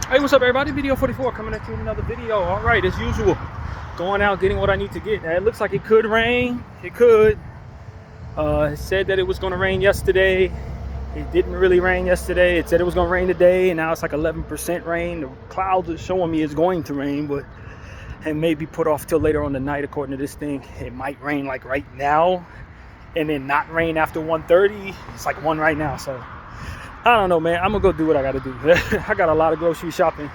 Hey, what's up, everybody? Bdf 44 coming at you with another video. All right, as usual, going out getting what I need to get. It looks like it could rain. It could. It said that it was going to rain yesterday. It didn't really rain yesterday. It said it was going to rain today, and now it's like 11% rain. The clouds are showing me it's going to rain, but it may be put off till later on the night. According to this thing, it might rain like right now, and then not rain after 1:30. It's like 1 right now, so. I don't know, man. I'm gonna go do what I gotta do. I got a lot of grocery shopping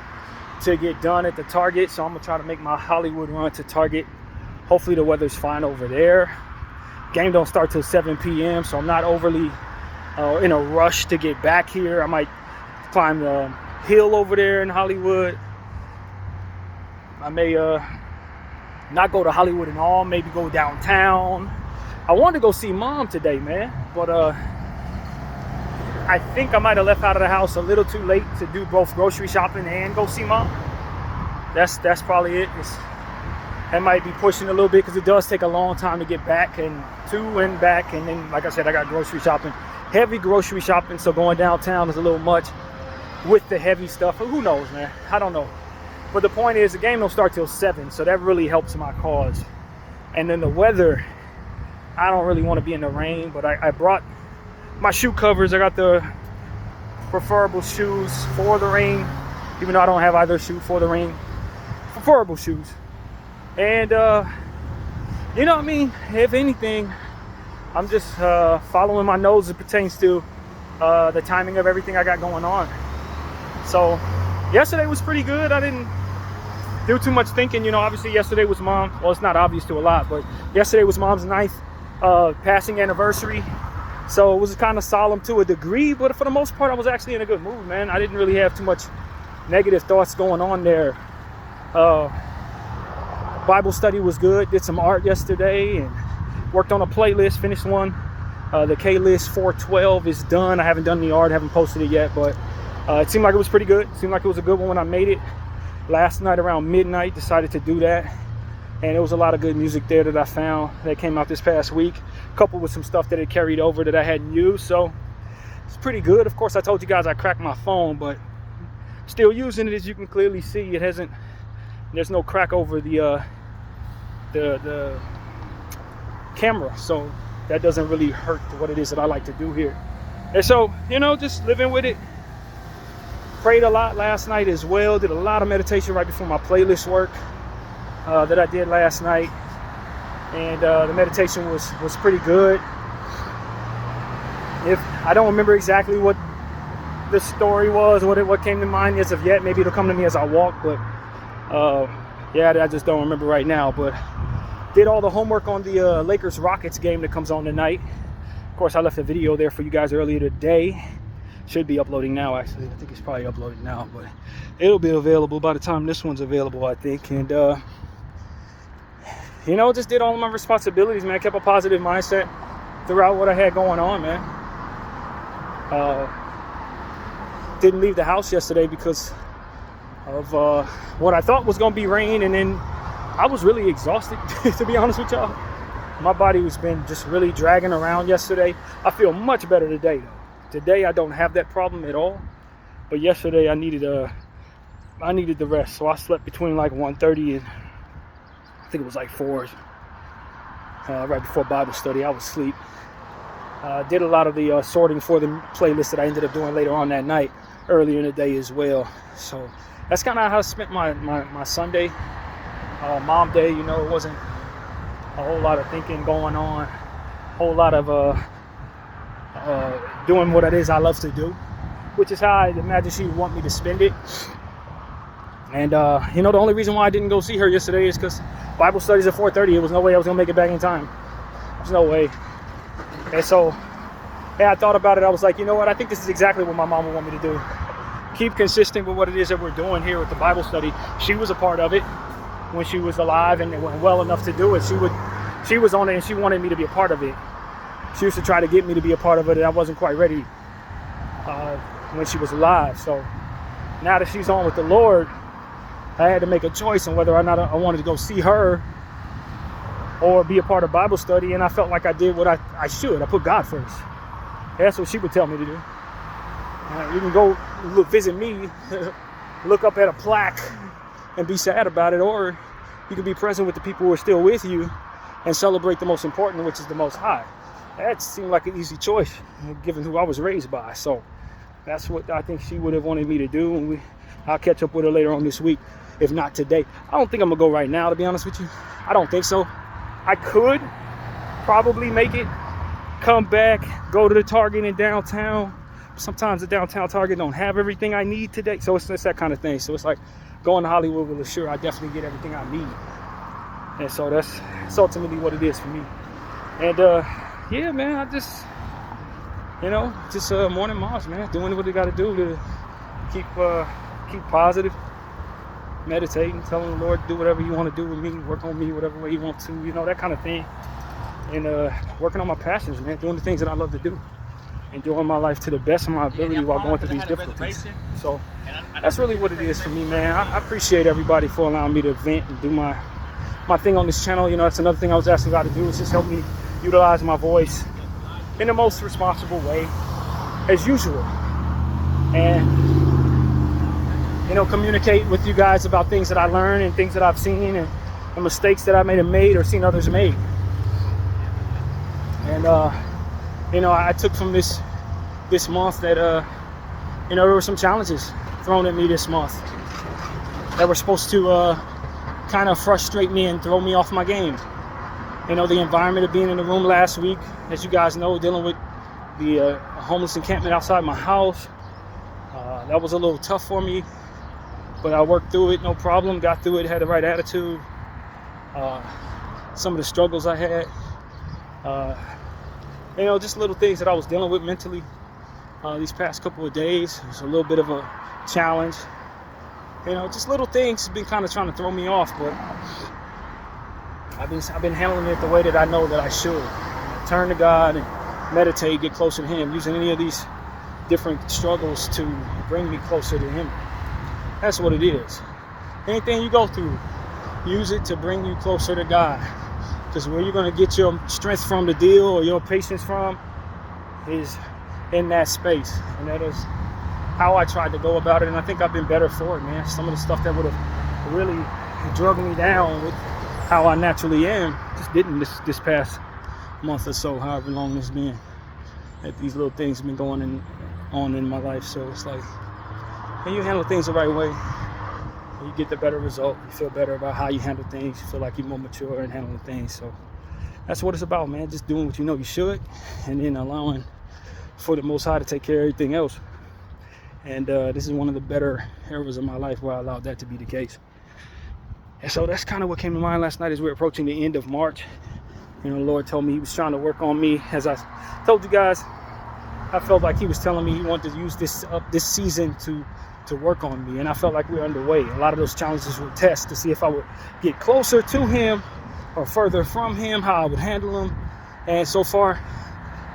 to get done at the Target, so I'm gonna try to make my Hollywood run to Target. Hopefully the weather's fine over there. Game don't start till 7 p.m., so I'm not overly in a rush to get back here. I might climb the hill over there in Hollywood. I may not go to Hollywood at all, maybe go downtown. I wanted to go see Mom today, man, but I think I might have left out of the house a little too late to do both grocery shopping and go see Mom. That's probably it. That might be pushing a little bit because it does take a long time to get back and back. And then, like I said, I got grocery shopping, heavy grocery shopping. So going downtown is a little much with the heavy stuff. Who knows, man? I don't know. But the point is, the game don't start till 7, so that really helps my cause. And then the weather, I don't really want to be in the rain, but I brought my shoe covers. I got the preferable shoes for the rain, even though I don't have either shoe for the rain. Preferable shoes. And you know what I mean, if anything, I'm just following my nose as it pertains to the timing of everything I got going on. So yesterday was pretty good. I didn't do too much thinking. You know, obviously yesterday was Mom, well, it's not obvious to a lot, but yesterday was Mom's 9th passing anniversary. So it was kind of solemn to a degree, but for the most part, I was actually in a good mood, man. I didn't really have too much negative thoughts going on there. Bible study was good. Did some art yesterday and worked on a playlist, finished one. The K-List 412 is done. I haven't done the art, haven't posted it yet, but it seemed like it was pretty good. It seemed like it was a good one when I made it. Last night around midnight, decided to do that. And there was a lot of good music there that I found that came out this past week, coupled with some stuff that had carried over that I hadn't used. So it's pretty good. Of course, I told you guys I cracked my phone, but still using it. As you can clearly see, it hasn't, there's no crack over the camera. So that doesn't really hurt what it is that I like to do here. And so, you know, just living with it. Prayed a lot last night as well. Did a lot of meditation right before my playlist work that I did last night, and the meditation was pretty good. If I don't remember exactly what the story was, what came to mind as of yet, maybe it'll come to me as I walk, but yeah, I just don't remember right now. But did all the homework on the Lakers Rockets game that comes on tonight. Of course, I left a video there for you guys earlier today. Should be uploading now, actually. I think it's probably uploaded now, but it'll be available by the time this one's available, I think. And you know, just did all of my responsibilities, man. Kept a positive mindset throughout what I had going on, man. Didn't leave the house yesterday because of what I thought was going to be rain, and then I was really exhausted, to be honest with y'all. My body has been just really dragging around yesterday. I feel much better today, though. Today I don't have that problem at all, but yesterday I needed the rest, so I slept between like 1:30 and I think it was like 4, right before Bible study. I was asleep. Did a lot of the sorting for the playlist that I ended up doing later on that night, earlier in the day as well. So that's kind of how I spent my Sunday, Mom Day. You know, it wasn't a whole lot of thinking going on, a whole lot of doing what it is I love to do, which is how I imagine she would want me to spend it. And you know, the only reason why I didn't go see her yesterday is because Bible studies at 4:30. There was no way I was gonna make it back in time. There's no way. And so, yeah, I thought about it. I was like, you know what? I think this is exactly what my mom would want me to do. Keep consistent with what it is that we're doing here with the Bible study. She was a part of it when she was alive and well enough to do it. She was on it, and she wanted me to be a part of it. She used to try to get me to be a part of it, and I wasn't quite ready when she was alive. So now that she's on with the Lord, I had to make a choice on whether or not I wanted to go see her or be a part of Bible study, and I felt like I did what I should. I put God first. That's what she would tell me to do. You can go visit me look up at a plaque and be sad about it, or you can be present with the people who are still with you and celebrate the most important, which is the Most High. That seemed like an easy choice, given who I was raised by. So that's what I think she would have wanted me to do, and I'll catch up with her later on this week, if not today. I don't think I'm gonna go right now, to be honest with you. I don't think so. I could probably make it, come back, go to the Target in downtown. Sometimes the downtown Target don't have everything I need today, so it's that kind of thing. So it's like going to Hollywood will assure I definitely get everything I need, and so that's ultimately what it is for me. And yeah, man, I just, just morning moms, man, doing what they got to do to keep positive, meditating, telling the Lord, do whatever you want to do with me, work on me whatever way you want to, that kind of thing. And working on my passions, man, doing the things that I love to do, enjoying my life to the best of my ability while going through these difficulties. So that's really what it is for me, man. I appreciate everybody for allowing me to vent and do my thing on this channel. That's another thing I was asking God to do, is just help me utilize my voice in the most responsible way, as usual. And communicate with you guys about things that I learned and things that I've seen and the mistakes that I may have made or seen others make. And I took from this month that there were some challenges thrown at me this month that were supposed to kind of frustrate me and throw me off my game. The environment of being in the room last week, as you guys know, dealing with the homeless encampment outside my house, that was a little tough for me, but I worked through it, no problem, got through it, had the right attitude. Some of the struggles I had, just little things that I was dealing with mentally these past couple of days. It was a little bit of a challenge. Just little things have been kind of trying to throw me off, but I've been handling it the way that I know that I should. Turn to God and meditate, get closer to Him, using any of these different struggles to bring me closer to Him. That's what it is. Anything you go through, use it to bring you closer to God. Because where you're going to get your strength from to deal, or your patience from, is in that space. And that is how I tried to go about it. And I think I've been better for it, man. Some of the stuff that would have really drugged me down with how I naturally am just didn't this past month or so, however long it's been, that these little things have been going on in my life. So it's like, when you handle things the right way, you get the better result. You feel better about how you handle things. You feel like you're more mature in handling things. So that's what it's about, man. Just doing what you know you should, and then allowing for the Most High to take care of everything else. And this is one of the better eras of my life where I allowed that to be the case. And so that's kind of what came to mind last night as we're approaching the end of March. The Lord told me He was trying to work on me. As I told you guys, I felt like He was telling me He wanted to use this season to work on me, and I felt like we were underway. A lot of those challenges were tests to see if I would get closer to Him or further from Him, how I would handle them. And so far,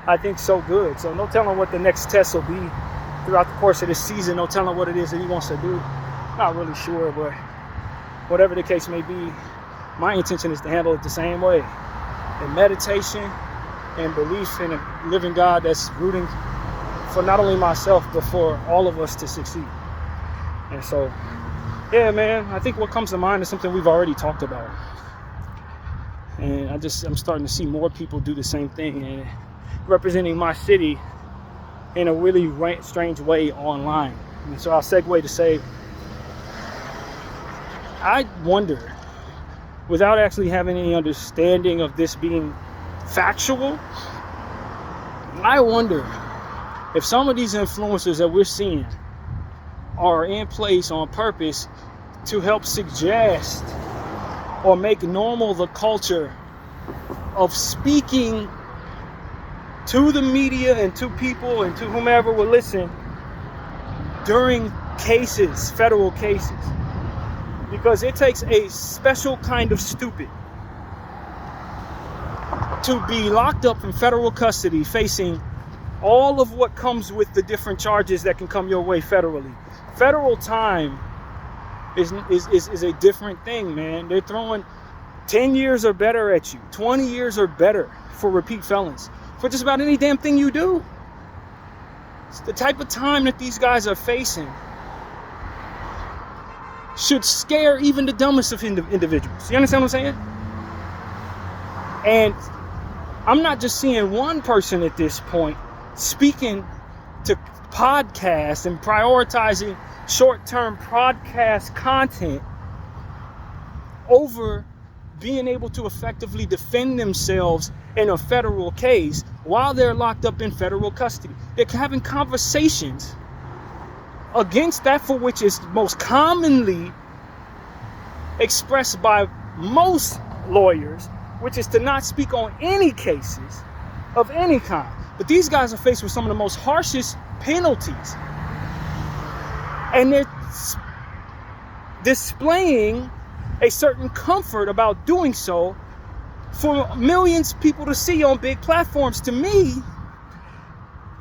I think so good. So no telling what the next test will be throughout the course of this season. No telling what it is that He wants to do. Not really sure, but whatever the case may be, my intention is to handle it the same way. In meditation and belief in a living God that's rooting for not only myself, but for all of us to succeed. And so, yeah, man, I think what comes to mind is something we've already talked about. And I'm starting to see more people do the same thing, and representing my city in a really strange way online. And so I'll segue to say, I wonder, without actually having any understanding of this being factual, I wonder if some of these influencers that we're seeing are in place on purpose to help suggest or make normal the culture of speaking to the media and to people and to whomever will listen during cases, federal cases. Because it takes a special kind of stupid to be locked up in federal custody, facing all of what comes with the different charges that can come your way federally. Federal time is a different thing, man. They're throwing 10 years or better at you, 20 years or better for repeat felons, for just about any damn thing you do. It's the type of time that these guys are facing should scare even the dumbest of individuals. You understand what I'm saying? And I'm not just seeing one person at this point speaking to podcasts and prioritizing short-term podcast content over being able to effectively defend themselves in a federal case while they're locked up in federal custody. They're having conversations against that for which is most commonly expressed by most lawyers, which is to not speak on any cases of any kind. But these guys are faced with some of the most harshest penalties. And they're displaying a certain comfort about doing so for millions of people to see on big platforms. To me,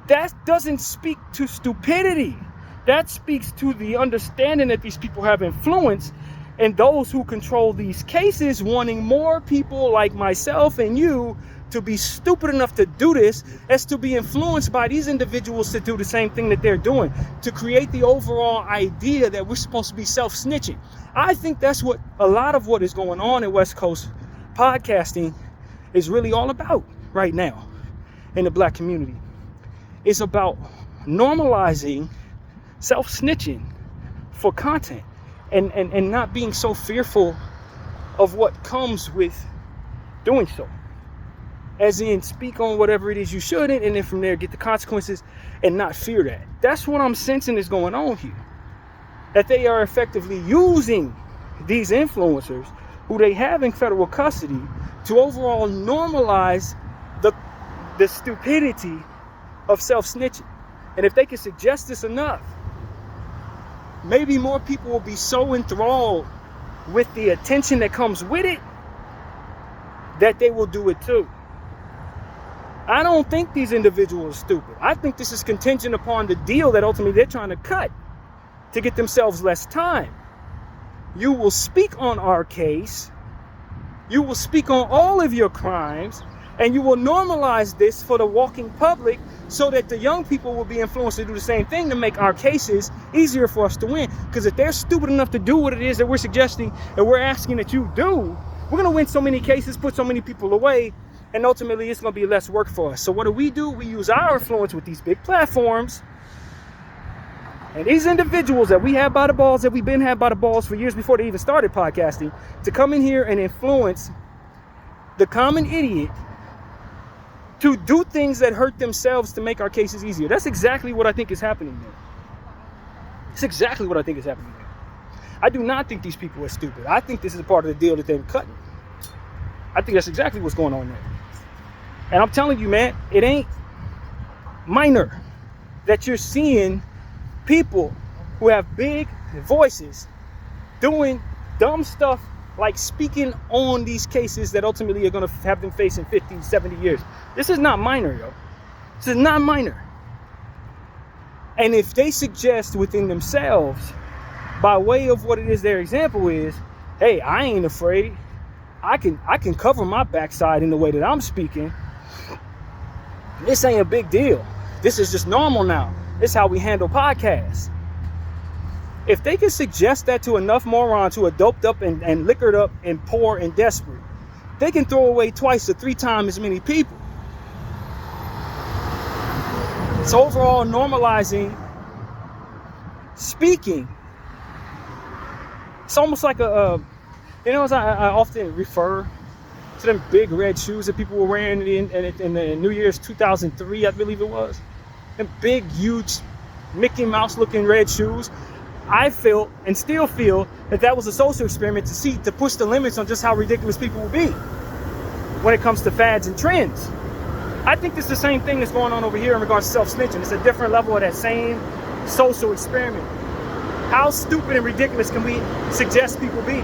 that doesn't speak to stupidity. That speaks to the understanding that these people have influence, and those who control these cases wanting more people like myself and you to be stupid enough to do this, as to be influenced by these individuals to do the same thing that they're doing, to create the overall idea that we're supposed to be self-snitching. I think that's what a lot of what is going on in West Coast podcasting is really all about right now in the black community. It's about normalizing self-snitching for content and not being so fearful of what comes with doing so. As in, speak on whatever it is you shouldn't, and then from there get the consequences and not fear that. That's what I'm sensing is going on here. That they are effectively using these influencers who they have in federal custody to overall normalize the stupidity of self-snitching. And if they can suggest this enough, maybe more people will be so enthralled with the attention that comes with it that they will do it too. I don't think these individuals are stupid. I think this is contingent upon the deal that ultimately they're trying to cut to get themselves less time. You will speak on our case. You will speak on all of your crimes, and you will normalize this for the walking public so that the young people will be influenced to do the same thing to make our cases easier for us to win. Because if they're stupid enough to do what it is that we're suggesting and we're asking that you do, we're going to win so many cases, put so many people away, and ultimately it's going to be less work for us. So what do? We use our influence with these big platforms and these individuals that we have by the balls, that we've been had by the balls for years before they even started podcasting, to come in here and influence the common idiot to do things that hurt themselves to make our cases easier. That's exactly what I think is happening there. That's exactly what I think is happening there. I do not think these people are stupid. I think this is a part of the deal that they're cutting. I think that's exactly what's going on there. And I'm telling you, man, it ain't minor that you're seeing people who have big voices doing dumb stuff like speaking on these cases that ultimately are going to have them facing 50, 70 years. This is not minor, yo. This is not minor. And if they suggest within themselves, by way of what it is their example is, hey, I ain't afraid. I can cover my backside in the way that I'm speaking. This ain't a big deal. This is just normal now. This is how we handle podcasts. If they can suggest that to enough morons who are doped up and liquored up and poor and desperate, they can throw away 2 to 3 times as many people. It's overall normalizing speaking. It's almost like as I often refer to them big red shoes that people were wearing in the New Year's 2003, I believe it was. Them big, huge Mickey Mouse looking red shoes. I felt and still feel that was a social experiment to push the limits on just how ridiculous people will be when it comes to fads and trends. I think this is the same thing that's going on over here in regards to self-snitching. It's a different level of that same social experiment. How stupid and ridiculous can we suggest people be?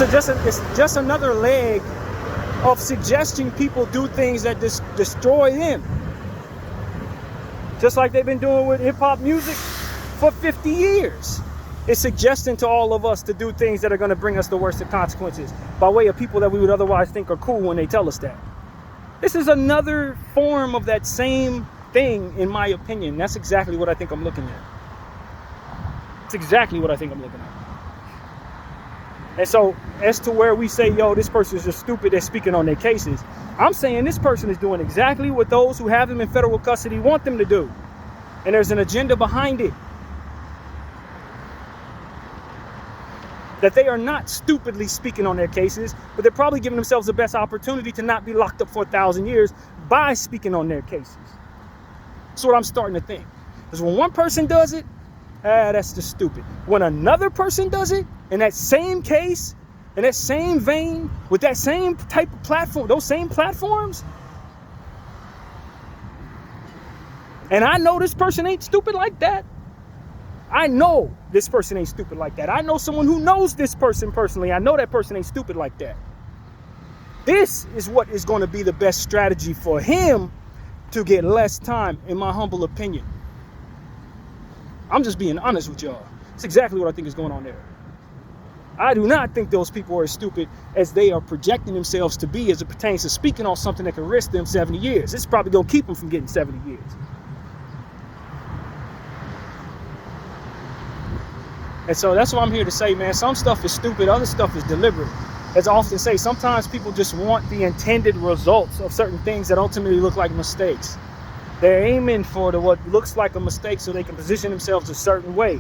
It's just another leg of suggesting people do things that destroy them. Just like they've been doing with hip-hop music for 50 years. is suggesting to all of us to do things that are going to bring us the worst of consequences by way of people that we would otherwise think are cool when they tell us that. This is another form of that same thing, in my opinion. That's exactly what I think I'm looking at. It's exactly what I think I'm looking at. And so, as to where we say, yo, this person is just stupid at speaking on their cases, I'm saying this person is doing exactly what those who have them in federal custody want them to do. And there's an agenda behind it. That they are not stupidly speaking on their cases, but they're probably giving themselves the best opportunity to not be locked up for 1,000 years by speaking on their cases. That's what I'm starting to think. Because when one person does it, that's just stupid. When another person does it, in that same case, in that same vein, with that same type of platform, those same platforms, and I know this person ain't stupid like that. I know this person ain't stupid like that. I know someone who knows this person personally. I know that person ain't stupid like that. This is what is going to be the best strategy for him to get less time, in my humble opinion. I'm just being honest with y'all. That's exactly what I think is going on there. I do not think those people are as stupid as they are projecting themselves to be as it pertains to speaking on something that can risk them 70 years. It's probably going to keep them from getting 70 years. And so that's what I'm here to say, man. Some stuff is stupid, other stuff is deliberate. As I often say, sometimes people just want the intended results of certain things that ultimately look like mistakes. They're aiming for what looks like a mistake so they can position themselves a certain way.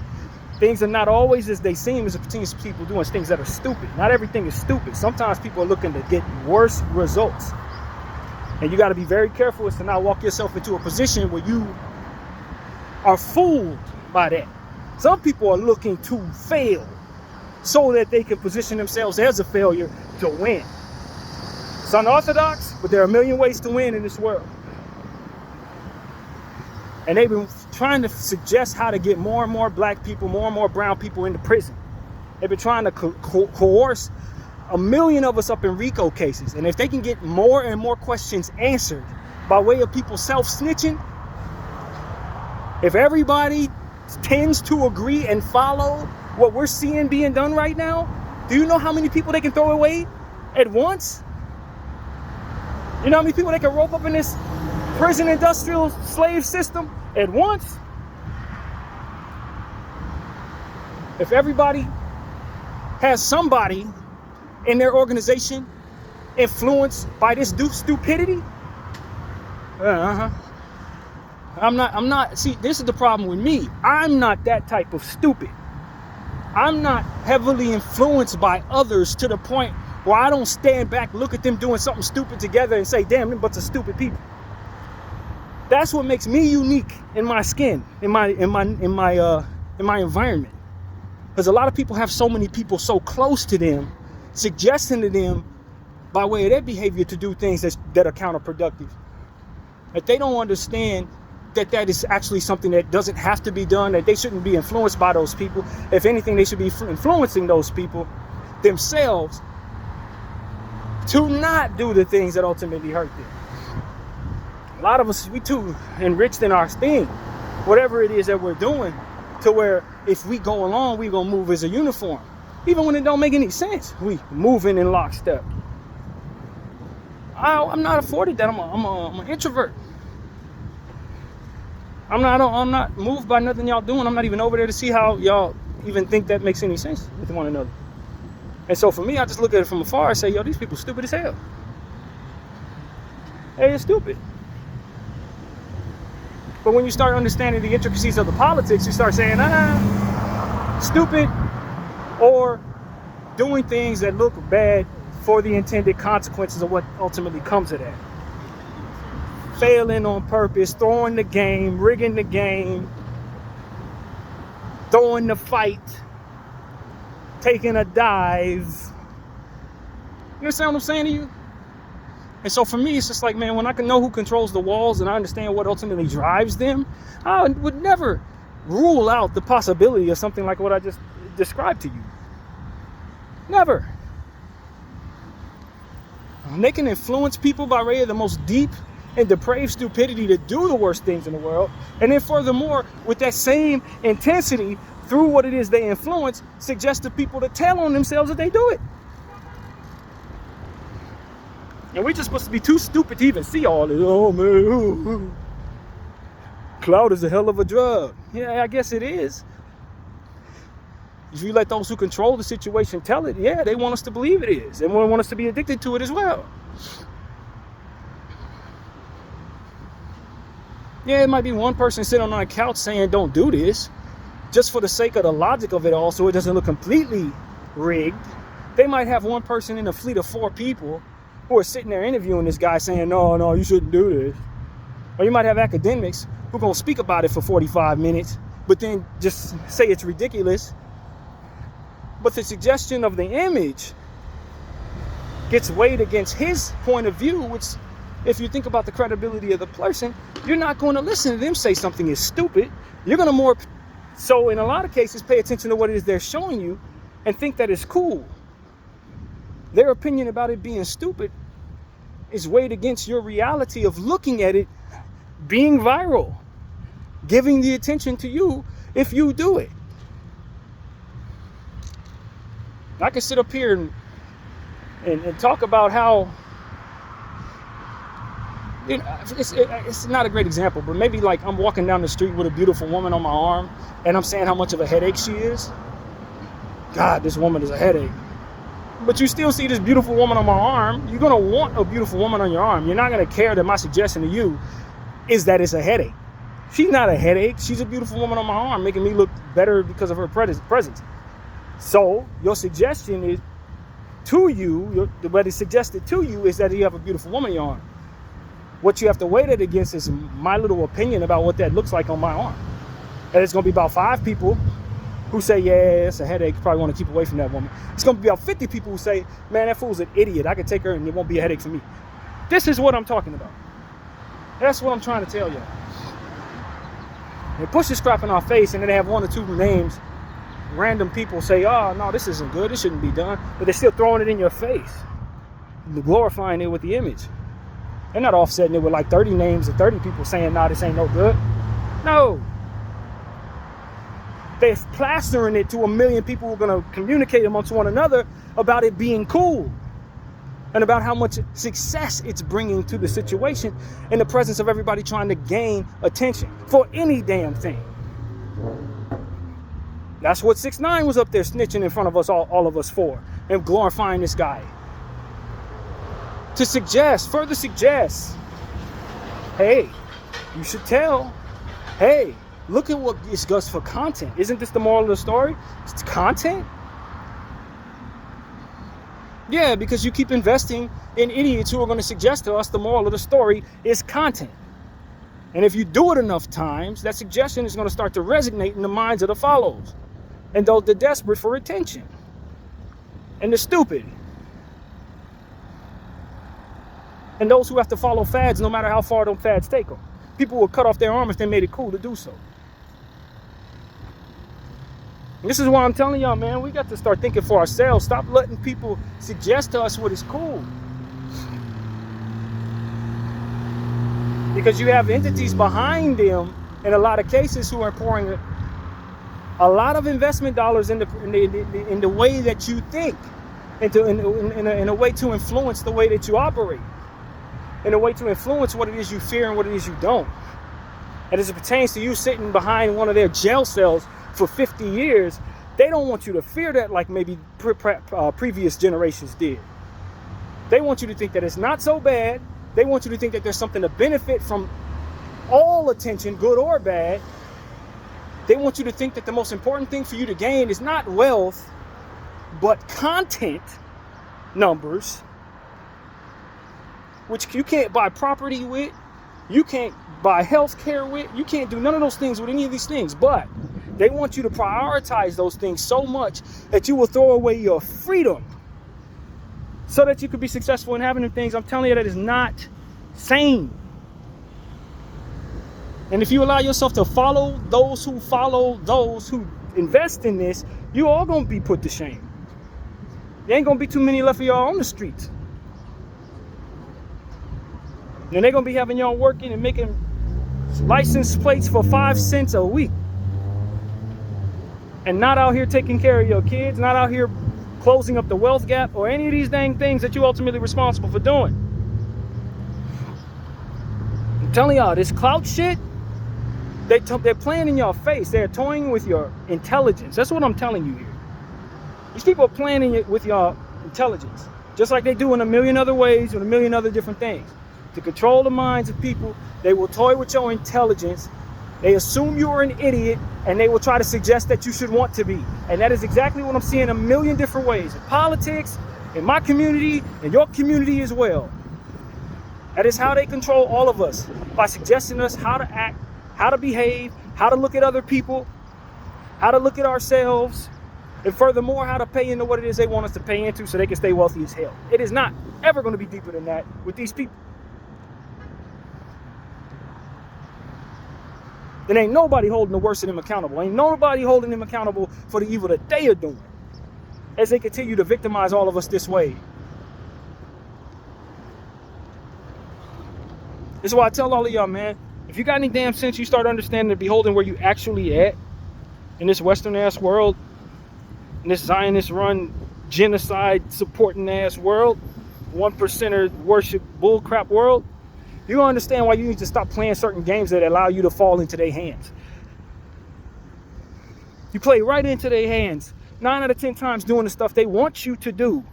Things are not always as they seem as it pertains to people doing things that are stupid. Not everything is stupid. Sometimes people are looking to get worse results. And you got to be very careful as to not walk yourself into a position where you are fooled by that. Some people are looking to fail so that they can position themselves as a failure to win. It's unorthodox, but there are a million ways to win in this world. And they've been trying to suggest how to get more and more black people, more and more brown people into prison. They've been trying to coerce 1 million of us up in RICO cases. And if they can get more and more questions answered by way of people self-snitching, if everybody tends to agree and follow what we're seeing being done right now, do you know how many people they can throw away at once? You know how many people they can rope up in this prison industrial slave system at once? If everybody has somebody in their organization influenced by this stupidity, I'm not, see, this is the problem with me. I'm not that type of stupid. I'm not heavily influenced by others to the point where I don't stand back, look at them doing something stupid together and say, damn, them bunch of stupid people. That's what makes me unique in my skin, in my environment. Because a lot of people have so many people so close to them, suggesting to them by way of their behavior to do things that are counterproductive. That they don't understand that is actually something that doesn't have to be done, that they shouldn't be influenced by those people. If anything, they should be influencing those people themselves to not do the things that ultimately hurt them. A lot of us, we too enriched in our thing, whatever it is that we're doing, to where if we go along, we're going to move as a uniform. Even when it don't make any sense, we moving in lockstep. I'm not afforded that. I'm an introvert. I'm not moved by nothing y'all doing. I'm not even over there to see how y'all even think that makes any sense with one another. And so for me, I just look at it from afar and say, yo, these people stupid as hell. They're stupid. But when you start understanding the intricacies of the politics, you start saying, stupid, or doing things that look bad for the intended consequences of what ultimately comes of that. Failing on purpose, throwing the game, rigging the game, throwing the fight, taking a dive. You understand what I'm saying to you? And so for me, it's just like, man, when I can know who controls the walls and I understand what ultimately drives them, I would never rule out the possibility of something like what I just described to you. Never. And they can influence people by way of the most deep and depraved stupidity to do the worst things in the world. And then furthermore, with that same intensity, through what it is they influence, suggest to people to tell on themselves that they do it. And we're just supposed to be too stupid to even see all this. Oh, man. Ooh. Clout is a hell of a drug. Yeah, I guess it is. If you let those who control the situation tell it, yeah, they want us to believe it is. They want us to be addicted to it as well. Yeah, it might be one person sitting on a couch saying don't do this, just for the sake of the logic of it all, so it doesn't look completely rigged. They might have one person in a fleet of 4 people who are sitting there interviewing this guy saying, no, you shouldn't do this. Or you might have academics who are going to speak about it for 45 minutes, but then just say it's ridiculous. But the suggestion of the image gets weighed against his point of view, which, if you think about the credibility of the person, you're not going to listen to them say something is stupid. You're going to more so, in a lot of cases, pay attention to what it is they're showing you and think that it's cool. Their opinion about it being stupid is weighed against your reality of looking at it being viral, giving the attention to you if you do it. I can sit up here and talk about how, you know, it's not a great example, but maybe like I'm walking down the street with a beautiful woman on my arm and I'm saying how much of a headache she is. God, this woman is a headache. But you still see this beautiful woman on my arm. You're going to want a beautiful woman on your arm. You're not going to care that my suggestion to you is that it's a headache. She's not a headache. She's a beautiful woman on my arm, making me look better because of her presence. So your suggestion is to you, what is suggested to you is that you have a beautiful woman on your arm. What you have to weigh it against is my little opinion about what that looks like on my arm. And it's going to be about 5 people who say, yeah, it's a headache, you probably want to keep away from that woman. It's going to be about 50 people who say, man, that fool's an idiot. I could take her and it won't be a headache for me. This is what I'm talking about. That's what I'm trying to tell you. They push this crap in our face and then they have 1 or 2 names. Random people say, oh, no, this isn't good. This shouldn't be done. But they're still throwing it in your face, glorifying it with the image. They're not offsetting it with like 30 names and 30 people saying, nah, this ain't no good. No. They're plastering it to 1 million people who are going to communicate amongst one another about it being cool and about how much success it's bringing to the situation in the presence of everybody trying to gain attention for any damn thing. That's what 6ix9ine was up there snitching in front of us, all of us for, and glorifying this guy. To further suggest, hey, you should tell, hey, look at what this does for content. Isn't this the moral of the story? It's content. Yeah, because you keep investing in idiots who are going to suggest to us the moral of the story is content. And if you do it enough times, that suggestion is going to start to resonate in the minds of the followers. And those the desperate for attention. And the stupid. And those who have to follow fads no matter how far those fads take them. People will cut off their arm if they made it cool to do so. And this is why I'm telling y'all, man, we got to start thinking for ourselves. Stop letting people suggest to us what is cool. Because you have entities behind them in a lot of cases who are pouring a lot of investment dollars in the way that you think, in a way to influence the way that you operate, in a way to influence what it is you fear and what it is you don't. And as it pertains to you sitting behind one of their jail cells for 50 years, they don't want you to fear that like maybe previous generations did. They want you to think that it's not so bad. They want you to think that there's something to benefit from all attention, good or bad. They want you to think that the most important thing for you to gain is not wealth, but content numbers, which you can't buy property with, you can't buy health care with, you can't do none of those things with any of these things. But they want you to prioritize those things so much that you will throw away your freedom so that you could be successful in having them things. I'm telling you, that is not sane. And if you allow yourself to follow those who invest in this, you all gonna be put to shame. There ain't gonna be too many left of y'all on the streets. And they're gonna be having y'all working and making license plates for 5 cents a week. and not out here taking care of your kids, not out here closing up the wealth gap or any of these dang things that you're ultimately responsible for doing. I'm telling y'all, this clout shit, they're playing in your face. They're toying with your intelligence. That's what I'm telling you here. These people are playing with your intelligence, just like they do in a million other ways with a million other different things. To control the minds of people, they will toy with your intelligence. They assume you are an idiot, and they will try to suggest that you should want to be. And that is exactly what I'm seeing a million different ways. In politics, in my community, in your community as well. That is how they control all of us, by suggesting us how to act, how to behave, how to look at other people, how to look at ourselves, and furthermore, how to pay into what it is they want us to pay into so they can stay wealthy as hell. It is not ever going to be deeper than that with these people. Then ain't nobody holding the worst of them accountable. Ain't nobody holding them accountable for the evil that they are doing as they continue to victimize all of us this way. This is why I tell all of y'all, man, if you got any damn sense, you start understanding and beholding where you actually at in this Western ass world, in this Zionist run, genocide supporting ass world, 1%er worship bullcrap world, you're gonna understand why you need to stop playing certain games that allow you to fall into their hands. You play right into their hands 9 out of 10 times doing the stuff they want you to do.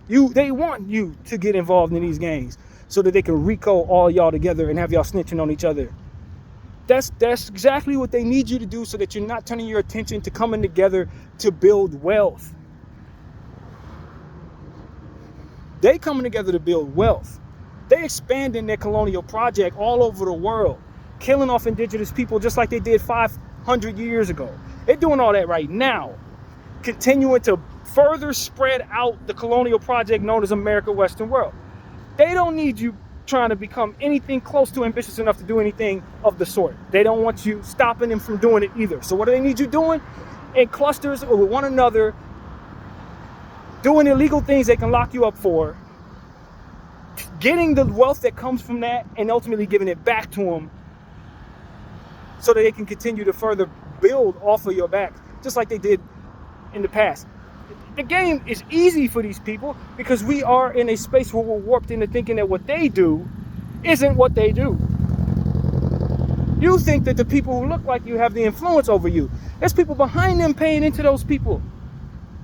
They want you to get involved in these games so that they can RICO all y'all together and have y'all snitching on each other. That's exactly what they need you to do so that you're not turning your attention to coming together to build wealth. They coming together to build wealth. They expanding their colonial project all over the world, killing off indigenous people just like they did 500 years ago. They're doing all that right now, continuing to further spread out the colonial project known as America Western World. They don't need you trying to become anything close to ambitious enough to do anything of the sort. They don't want you stopping them from doing it either. So what do they need you doing? In clusters or with one another, doing illegal things they can lock you up for, getting the wealth that comes from that and ultimately giving it back to them so that they can continue to further build off of your back, just like they did in the past. The game is easy for these people because we are in a space where we're warped into thinking that what they do isn't what they do. You think that the people who look like you have the influence over you. There's people behind them paying into those people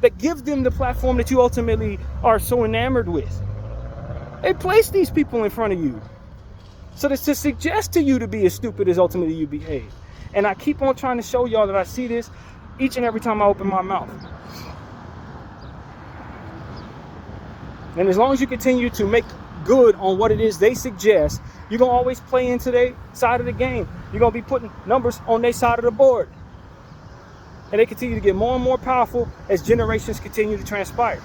that give them the platform that you ultimately are so enamored with. They place these people in front of you so that's to suggest to you to be as stupid as ultimately you behave. And I keep on trying to show y'all that I see this each and every time I open my mouth. And as long as you continue to make good on what it is they suggest, you're going to always play into their side of the game. You're going to be putting numbers on their side of the board. And they continue to get more and more powerful as generations continue to transpire.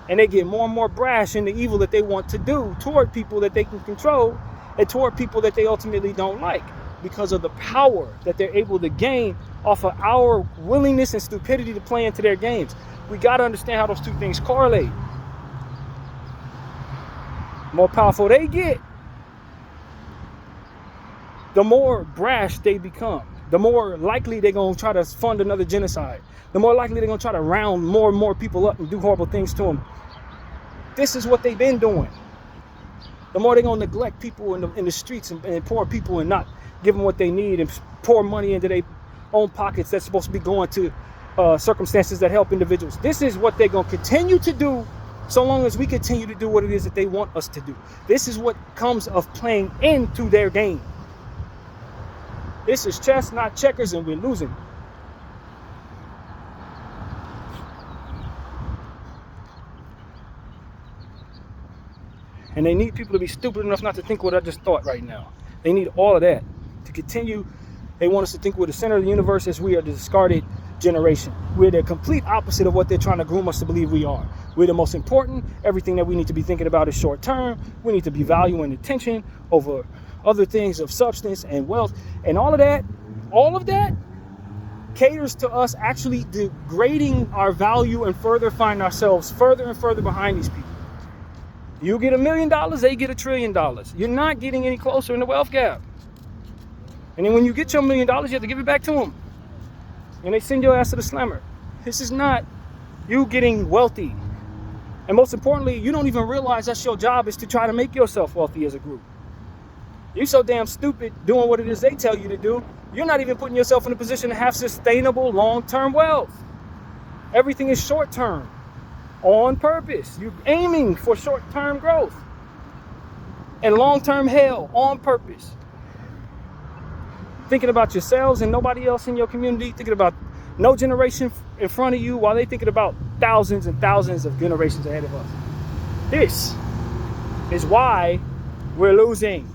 And they get more and more brash in the evil that they want to do toward people that they can control and toward people that they ultimately don't like because of the power that they're able to gain off of our willingness and stupidity to play into their games. We got to understand how those two things correlate. The more powerful they get, the more brash they become. The more likely they're going to try to fund another genocide. The more likely they're going to try to round more and more people up and do horrible things to them. This is what they've been doing. The more they're going to neglect people in the streets and poor people and not give them what they need and pour money into their own pockets that's supposed to be going to circumstances that help individuals. This is what they're going to continue to do so long as we continue to do what it is that they want us to do. This is what comes of playing into their game. This is chess, not checkers, and we're losing. And they need people to be stupid enough not to think what I just thought right now. They need all of that to continue. They want us to think we're the center of the universe as we are the discarded generation. We're the complete opposite of what they're trying to groom us to believe we are. We're the most important. Everything that we need to be thinking about is short term. We need to be valuing attention over other things of substance and wealth. And all of that caters to us actually degrading our value and further find ourselves further and further behind these people. You get $1 million, they get $1 trillion. You're not getting any closer in the wealth gap. And then when you get your $1 million, you have to give it back to them. And they send your ass to the slammer. This is not you getting wealthy. And most importantly, you don't even realize that's your job, is to try to make yourself wealthy as a group. You're so damn stupid doing what it is they tell you to do. You're not even putting yourself in a position to have sustainable long-term wealth. Everything is short-term, on purpose. You're aiming for short-term growth and long-term hell on purpose. Thinking about yourselves and nobody else in your community, thinking about no generation in front of you while they thinking about thousands and thousands of generations ahead of us. This is why we're losing.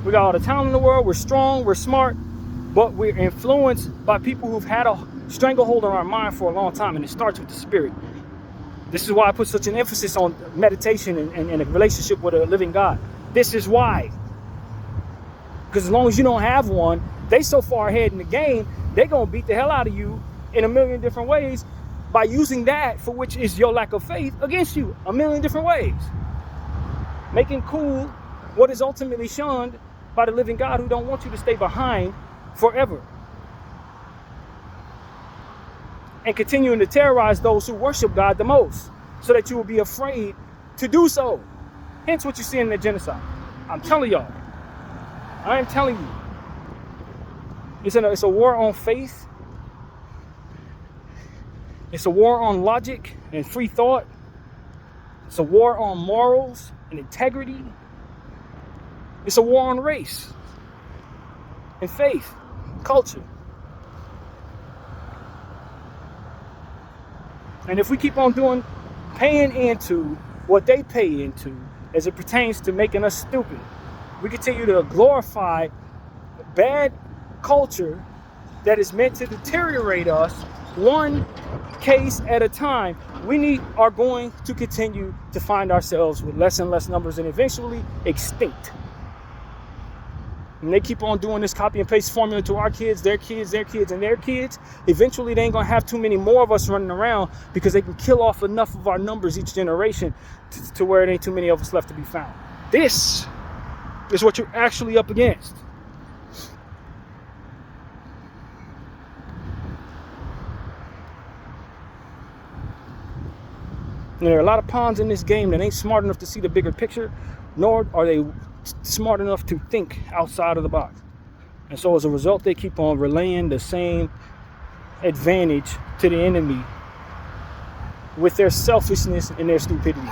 We got all the talent in the world, we're strong, we're smart, but we're influenced by people who've had a stranglehold on our mind for a long time, and it starts with the spirit. This is why I put such an emphasis on meditation and a relationship with a living God. This is why. Because as long as you don't have one, they so far ahead in the game, they're going to beat the hell out of you in a million different ways by using that for which is your lack of faith against you a million different ways. Making cool what is ultimately shunned by the living God, who don't want you to stay behind forever. And continuing to terrorize those who worship God the most so that you will be afraid to do so. Hence what you see in the genocide. I'm telling y'all. I am telling you. It's a war on faith. It's a war on logic and free thought. It's a war on morals and integrity. It's a war on race and faith, culture. And if we keep on paying into what they pay into as it pertains to making us stupid, we continue to glorify bad culture that is meant to deteriorate us one case at a time. We are going to continue to find ourselves with less and less numbers and eventually extinct. And they keep on doing this copy and paste formula to our kids, their kids, their kids, and their kids. Eventually, they ain't going to have too many more of us running around because they can kill off enough of our numbers each generation to where it ain't too many of us left to be found. This is what you're actually up against. And there are a lot of pawns in this game that ain't smart enough to see the bigger picture, nor are they smart enough to think outside of the box. And so as a result, they keep on relaying the same advantage to the enemy with their selfishness and their stupidity.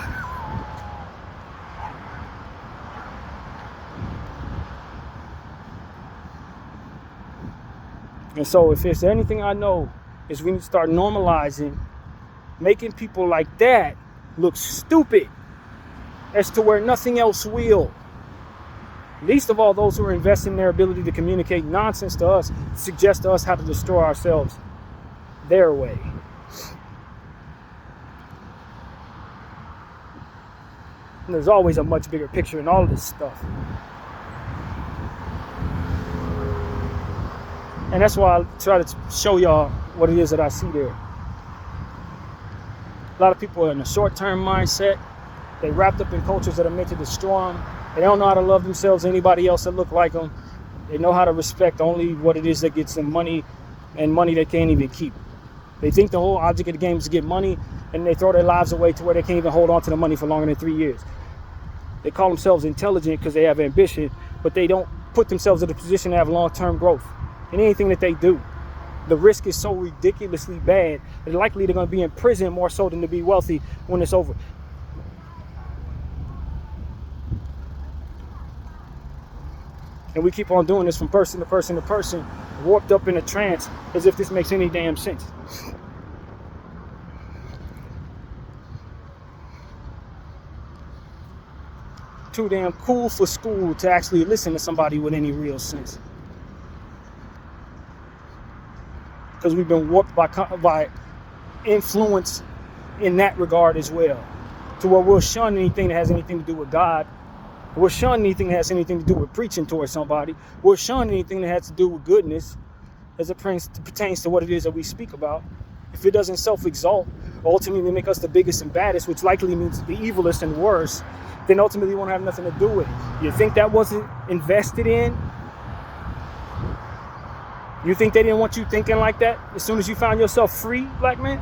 And so if there's anything I know, is we need to start normalizing making people like that look stupid as to where nothing else will. Least of all those who are investing in their ability to communicate nonsense to us, suggest to us how to destroy ourselves their way. And there's always a much bigger picture in all of this stuff. And that's why I try to show y'all what it is that I see there. A lot of people are in a short-term mindset. They wrapped up in cultures that are meant to destroy them. They don't know how to love themselves or anybody else that look like them. They know how to respect only what it is that gets them money, and money they can't even keep. They think the whole object of the game is to get money, and they throw their lives away to where they can't even hold on to the money for longer than 3 years. They call themselves intelligent because they have ambition, but they don't put themselves in a position to have long-term growth in anything that they do. The risk is so ridiculously bad that likely they're going to be in prison more so than to be wealthy when it's over. And we keep on doing this from person to person to person, warped up in a trance as if this makes any damn sense. Too damn cool for school to actually listen to somebody with any real sense. Because we've been warped by influence in that regard as well, to where we'll shun anything that has anything to do with God. We'll shun anything that has anything to do with preaching towards somebody. We'll shun anything that has to do with goodness as it pertains to what it is that we speak about. If it doesn't self-exalt, ultimately make us the biggest and baddest, which likely means the evilest and worst, then ultimately you won't have nothing to do with it. You think that wasn't invested in? You think they didn't want you thinking like that as soon as you found yourself free, black man?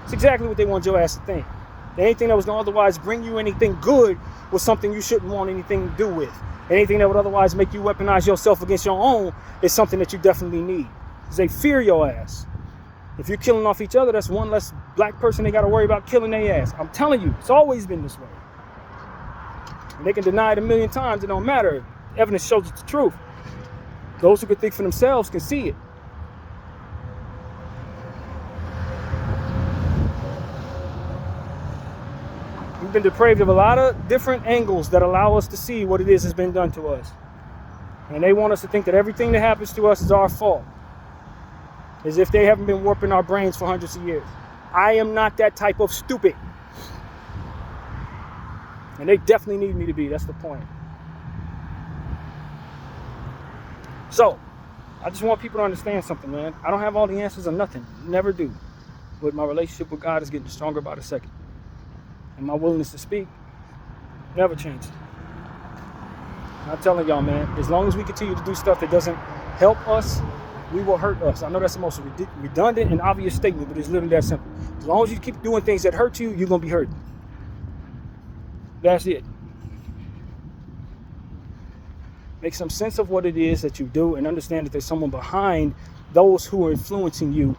It's exactly what they want your ass to think. Anything that was going to otherwise bring you anything good was something you shouldn't want anything to do with. Anything that would otherwise make you weaponize yourself against your own is something that you definitely need. Because they fear your ass. If you're killing off each other, that's one less black person they got to worry about killing their ass. I'm telling you, it's always been this way. And they can deny it a million times, it don't matter. Evidence shows it's the truth. Those who can think for themselves can see it. We've been depraved of a lot of different angles that allow us to see what it is that's been done to us. And they want us to think that everything that happens to us is our fault. As if they haven't been warping our brains for hundreds of years. I am not that type of stupid. And they definitely need me to be. That's the point. So, I just want people to understand something, man. I don't have all the answers or nothing. Never do. But my relationship with God is getting stronger by the second. And my willingness to speak never changed. I'm telling y'all, man, as long as we continue to do stuff that doesn't help us, we will hurt us. I know that's the most redundant and obvious statement, but it's literally that simple. As long as you keep doing things that hurt you, you're going to be hurt. That's it. Make some sense of what it is that you do and understand that there's someone behind those who are influencing you,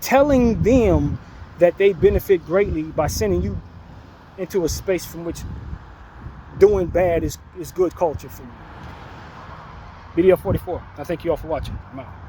telling them that they benefit greatly by sending you into a space from which doing bad is good culture for you. Bdf 44. I thank you all for watching. I'm out.